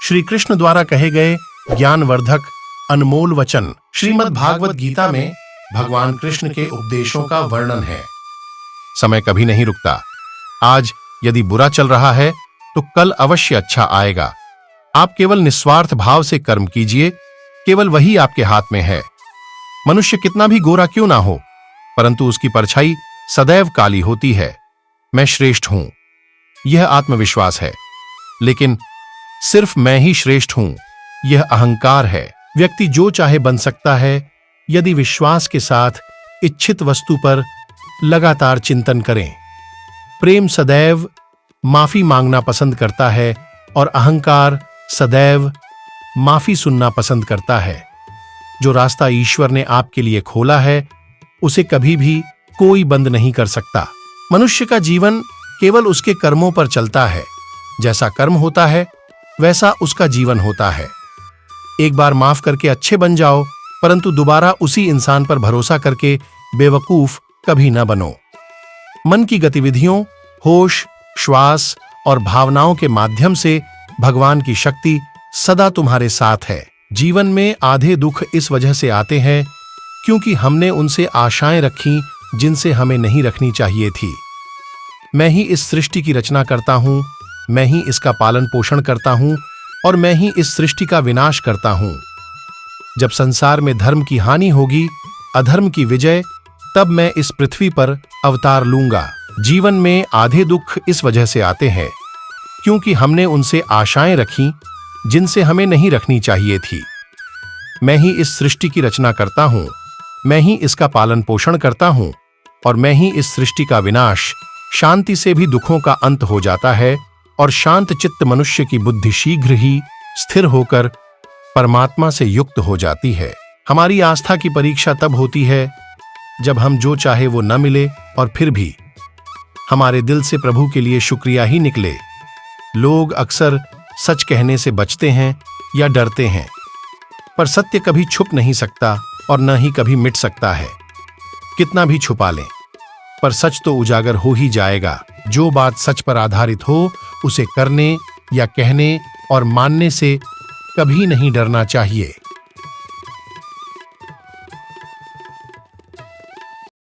श्री कृष्ण द्वारा कहे गए ज्ञानवर्धक अनमोल वचन। श्रीमद् भागवत गीता में भगवान कृष्ण के उपदेशों का वर्णन है। समय कभी नहीं रुकता। आज यदि बुरा चल रहा है तो कल अवश्य अच्छा आएगा। आप केवल निस्वार्थ भाव से कर्म कीजिए, केवल वही आपके हाथ में है। मनुष्य कितना भी गोरा क्यों ना हो, परंतु उसकी परछाई सदैव काली होती है। मैं श्रेष्ठ हूं, यह आत्मविश्वास है, लेकिन सिर्फ मैं ही श्रेष्ठ हूं, यह अहंकार है। व्यक्ति जो चाहे बन सकता है यदि विश्वास के साथ इच्छित वस्तु पर लगातार चिंतन करें। प्रेम सदैव माफी मांगना पसंद करता है और अहंकार सदैव माफी सुनना पसंद करता है। जो रास्ता ईश्वर ने आपके लिए खोला है उसे कभी भी कोई बंद नहीं कर सकता। मनुष्य का जीवन केवल उसके कर्मों पर चलता है। जैसा कर्म होता है वैसा उसका जीवन होता है। एक बार माफ करके अच्छे बन जाओ, परंतु दोबारा उसी इंसान पर भरोसा करके बेवकूफ कभी न बनो। मन की गतिविधियों, होश, श्वास और भावनाओं के माध्यम से भगवान की शक्ति सदा तुम्हारे साथ है। जीवन में आधे दुख इस वजह से आते हैं क्योंकि हमने उनसे आशाएं रखी जिनसे हमें नहीं रखनी चाहिए थी। मैं ही इस सृष्टि की रचना करता हूं, मैं ही इसका पालन पोषण करता हूं और मैं ही इस सृष्टि का विनाश करता हूं। जब संसार में धर्म की हानि होगी, अधर्म की विजय, तब मैं इस पृथ्वी पर अवतार लूंगा। जीवन में आधे दुख इस वजह से आते हैं क्योंकि हमने उनसे आशाएं रखी जिनसे हमें नहीं रखनी चाहिए थी। मैं ही इस सृष्टि की रचना करता हूं, मैं ही इसका पालन पोषण करता हूं और मैं ही इस सृष्टि का विनाश। शांति से भी दुखों का अंत हो जाता है और शांत चित्त मनुष्य की बुद्धि शीघ्र ही स्थिर होकर परमात्मा से युक्त हो जाती है। हमारी आस्था की परीक्षा तब होती है जब हम जो चाहे वो न मिले और फिर भी हमारे दिल से प्रभु के लिए शुक्रिया ही निकले। लोग अक्सर सच कहने से बचते हैं या डरते हैं, पर सत्य कभी छुप नहीं सकता और न ही कभी मिट सकता है। कितना भी छुपा लें, पर सच तो उजागर हो ही जाएगा। जो बात सच पर आधारित हो उसे करने या कहने और मानने से कभी नहीं डरना चाहिए।